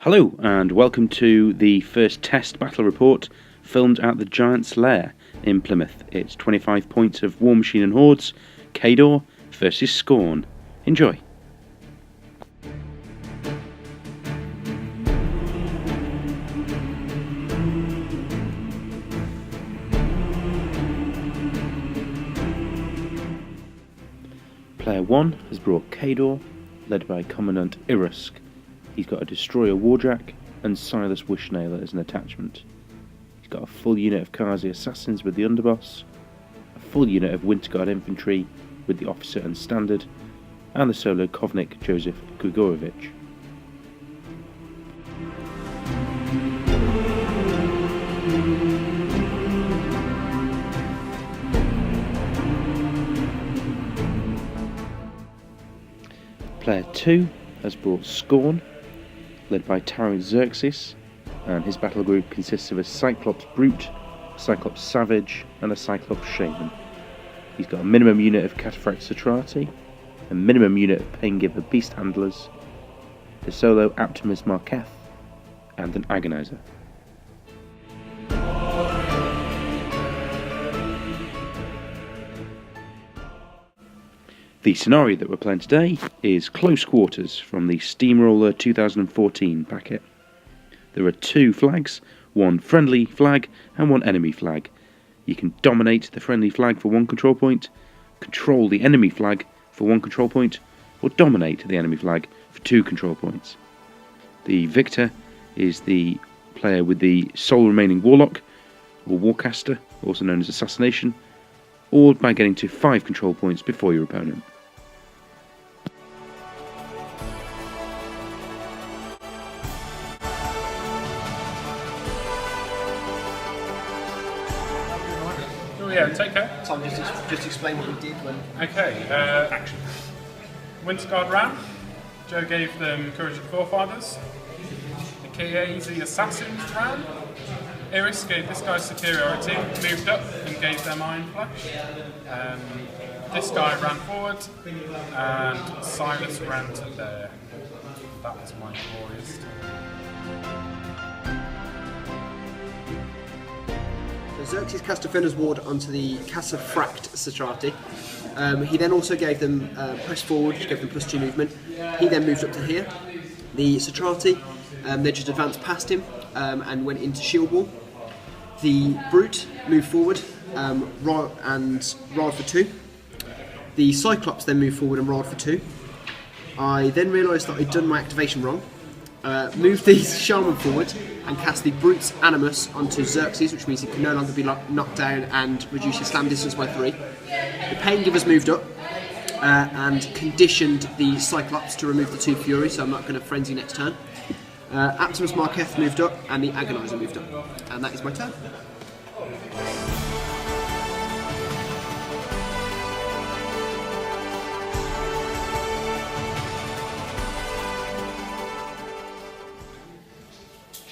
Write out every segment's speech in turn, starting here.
Hello and welcome to the first test battle report filmed at the Giant's Lair in Plymouth. It's 25 points of Warmachine Hordes, Khador versus Skorne. Enjoy. Player 1 has brought Khador, led by Commandant pIrusk. He's got a Destroyer Warjack and Silas Wishnailer as an attachment. He's got a full unit of Kazi Assassins with the Underboss, a full unit of Winterguard Infantry with the Officer and Standard, and the solo Kovnik Joseph Grigorovich. Player 2 has brought Skorne, led by towering Xerxis, and his battle group consists of a Cyclops Brute, a Cyclops Savage, and a Cyclops Shaman. He's got a minimum unit of Cataphract Satrati, a minimum unit of Paingiver Beast Handlers, the solo Optimus Marketh, and an Agonizer. The scenario that we're playing today is Close Quarters from the Steamroller 2014 packet. There are two flags, one friendly flag and one enemy flag. You can dominate the friendly flag for one control point, control the enemy flag for one control point, or dominate the enemy flag for two control points. The victor is the player with the sole remaining Warlock, or Warcaster, also known as Assassination, or by getting to 5 control points before your opponent. Yeah, take care. Tom, just explain what we did when... Okay, action. Winterguard ran. Joe gave them Courage of the Forefathers. The Kazi Assassins ran. pIrusk gave this guy superiority, moved up and gave them Iron Flesh. This guy ran forward, and Silas ran to there. That was my glorious turn. Xerxis cast Defender's Ward onto the Cataphract Satrati. He then also gave them press forward, which gave them +2 movement. He then moved up to here. The Satrati, they just advanced past him and went into shield wall. The Brute moved forward and rolled for 2. The Cyclops then moved forward and rolled for 2. I then realised that I'd done my activation wrong. Moved the Shaman forward and cast the Brute's Animus onto Xerxis, which means he can no longer be knocked down and reduce his slam distance by 3. The Paingivers moved up and conditioned the Cyclops to remove the 2 Fury, so I'm not going to Frenzy next turn. Optimus Marketh moved up and the Agonizer moved up. And that is my turn.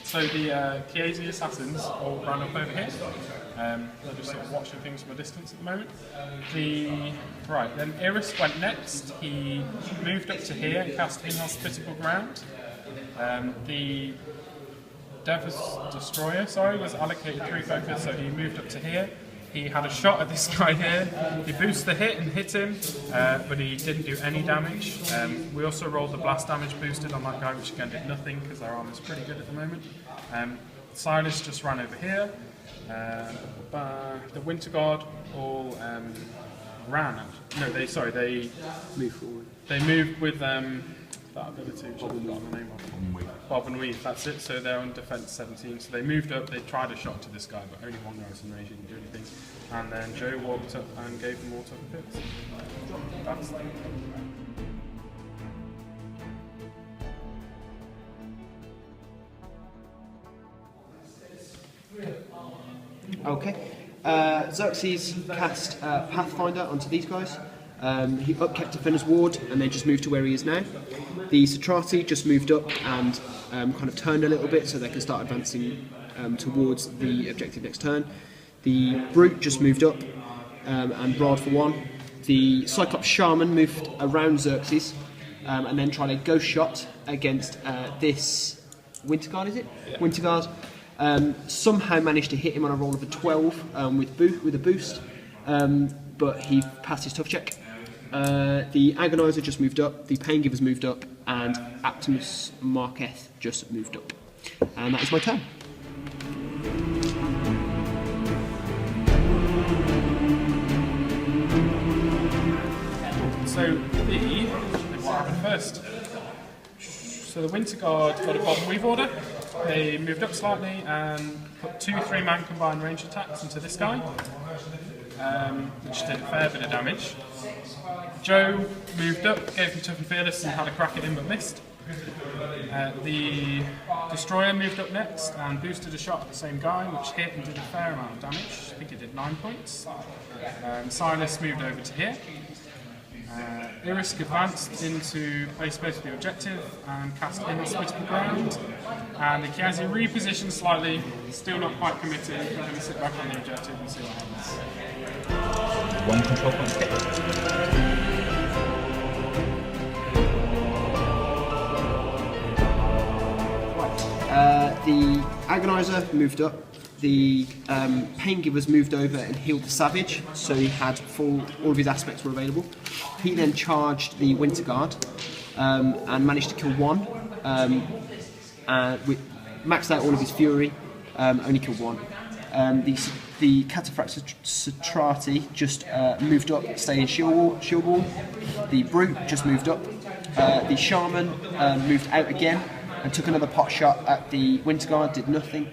So the Kazi Assassins all ran up over here. They're just sort of watching things from a distance at the moment. Then pIrusk went next. He moved up to here and cast Inhospitable Ground. The Devil's Destroyer, was allocated 3 focus, so he moved up to here. He had a shot at this guy here. He boosted the hit and hit him, but he didn't do any damage. We also rolled the blast damage boosted on that guy, which again did nothing because our armor's pretty good at the moment. Silas just ran over here. The Winterguard all ran. No, they Move forward. They moved with that ability, which I've forgotten the name of. Bob and Weave, that's it. So they're on defense 17. So they moved up, they tried a shot to this guy, but only one guy was in range, he didn't do anything. And then Joe walked up and gave them all to the pits. That's Okay. Xerxes cast Pathfinder onto these guys. He upkept Defender's Ward and then just moved to where he is now. The Satrati just moved up and kind of turned a little bit so they can start advancing towards the objective next turn. The Brute just moved up and rolled for 1. The Cyclops Shaman moved around Xerxes and then tried a ghost shot against this Winter Guard, is it? Yeah. Winter Guard. Somehow managed to hit him on a roll of a 12 with a boost, but he passed his tough check. The Agonizer just moved up, the Paingiver's moved up, and Aptimus Marketh just moved up. And that is my turn. So what happened first? So the Winter Guard got a bottom weave order. They moved up slightly and put 2 3-man combined range attacks into this guy, which did a fair bit of damage. Joe moved up, gave him tough and fearless and had a crack at him but missed. The Destroyer moved up next and boosted a shot at the same guy, which hit and did a fair amount of damage. I think it did 9 points. Silas moved over to here. pIrusk advanced into base of the objective and cast Inhospitable Ground. And the Kiazi repositioned slightly, still not quite committed. We're going to sit back on the objective and see what happens. 1 control point hit. The Agonizer moved up, the Paingivers moved over and healed the Savage, so he had all of his aspects were available. He then charged the Winter Guard and managed to kill one, maxed out all of his fury, only killed one. The Cataphract Satrati just moved up, stayed in shield wall. The Brute just moved up. The Shaman moved out again and took another pot shot at the Winter Guard, did nothing.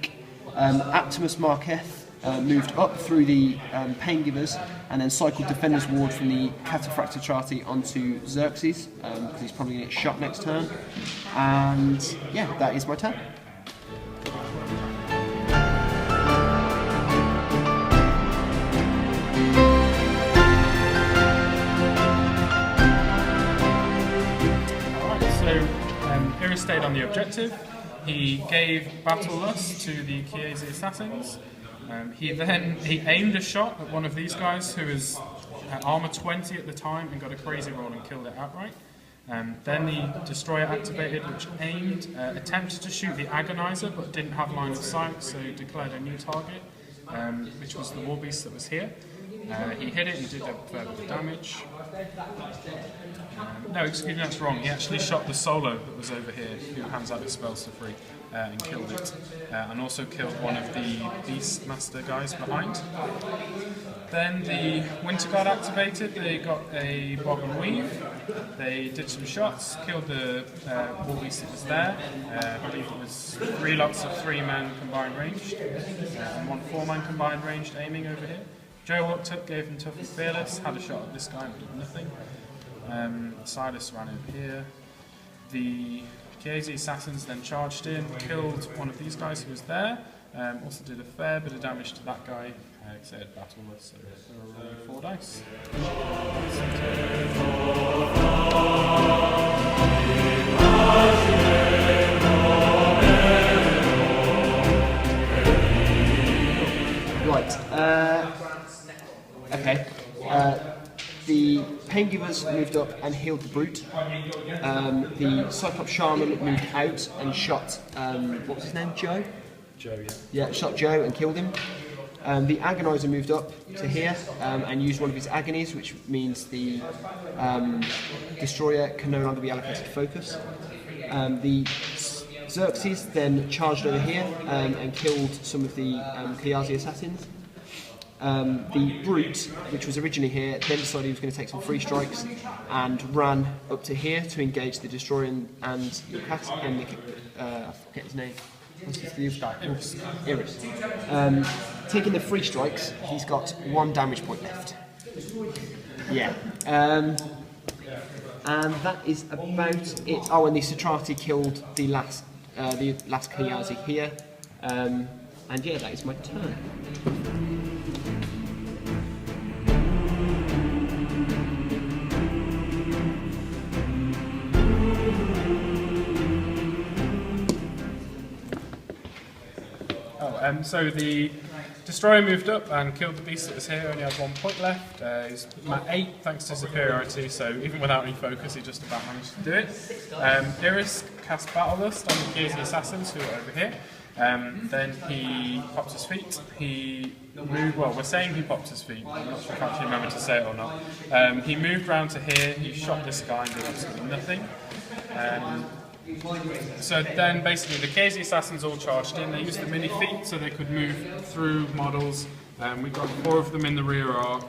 Aptimus Marketh moved up through the Paingivers and then cycled Defender's Ward from the Cataphract Satrati onto Xerxis, because he's probably going to get shot next turn. And yeah, that is my turn. pIrusk stayed on the objective. He gave Battle Lust to the Kiazi assassins. He aimed a shot at one of these guys who was at armor 20 at the time and got a crazy roll and killed it outright. Then the Destroyer activated, which aimed, attempted to shoot the Agonizer but didn't have line of sight, so declared a new target, which was the War Beast that was here. He hit it and did a fair bit of damage. No, excuse me, that's wrong. He actually shot the Solo that was over here, who hands out his spells for free, and killed it. And also killed one of the Beastmaster guys behind. Then the Winter Guard activated, they got a Bob and Weave. They did some shots, killed the War Beast that was there. I believe it was 3 lots of 3-man combined ranged, and 1 4-man combined ranged aiming over here. Joe walked up, gave him tough and fearless, had a shot at this guy but did nothing. Silas ran over here. The Kiazi assassins then charged in, killed one of these guys who was there, also did a fair bit of damage to that guy, because they had Battle Lust, so they were rolling 4 dice. Right, okay. The Paingivers moved up and healed the Brute. The Cyclops Shaman moved out and shot, what was his name, Joe? Joe, yeah. Yeah, shot Joe and killed him. The Agonizer moved up to here and used one of his agonies, which means the Destroyer can no longer be allocated focus. The Xerxis then charged over here and killed some of the Kiazi assassins. The Brute, which was originally here, then decided he was going to take some free strikes and ran up to here to engage the Destroyer and the Cat and I forget his name. What's his guy? pIrusk. Taking the free strikes, he's got 1 damage point left. Yeah. And that is about it. Oh, and the Satrati killed the last Kiazi here. And yeah, that is my turn. So the Destroyer moved up and killed the beast that was here, only had 1 point left. He's at 8 thanks to superiority, so even without any focus he just about managed to do it. pIrusk cast Battle Lust on the Chiesi assassins who are over here. Then he pops his feet. He moved. Well, we're saying he pops his feet. I'm not sure if I actually remember to say it or not. He moved round to here. He shot this guy and did absolutely nothing. So then, basically, the Chiesi assassins all charged in. They used the mini feet so they could move through models. We've got 4 of them in the rear arc.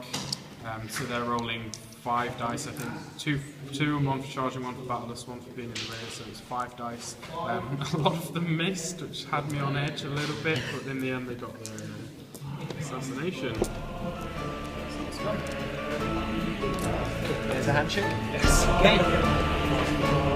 So they're rolling 5 dice, I think. Two and 1 for charging, 1 for battle list, 1 for being in the rear, so it's 5 dice. A lot of them missed, which had me on edge a little bit, but in the end they got their assassination. There's a handshake. Yes. Okay.